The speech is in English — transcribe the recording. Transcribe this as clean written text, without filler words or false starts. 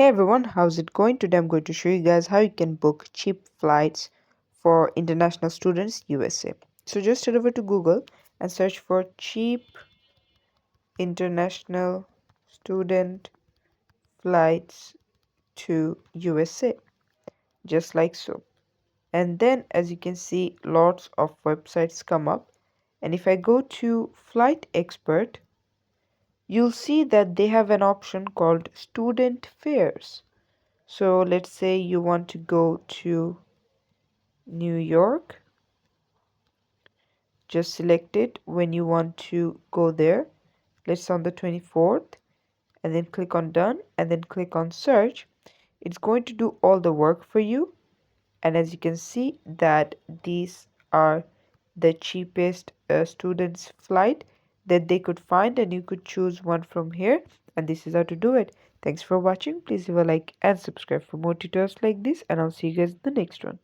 Hey everyone, how's it going? Today I'm going to show you guys how you can book cheap flights for international students USA. So just head over to Google and search for cheap international student flights to USA, just like so. And then as you can see, lots of websites come up. And if I go to Flight Expert, you'll see that they have an option called Student Fares. So let's say you want to go to New York. Just select it when you want to go there. Let's say on the 24th, and then click on done and then click on search. It's going to do all the work for you, and as you can see that these are the cheapest students flight that they could find, and you could choose one from here, and this is how to do it. Thanks for watching. Please leave a like and subscribe for more tutorials like this, and I'll see you guys in the next one.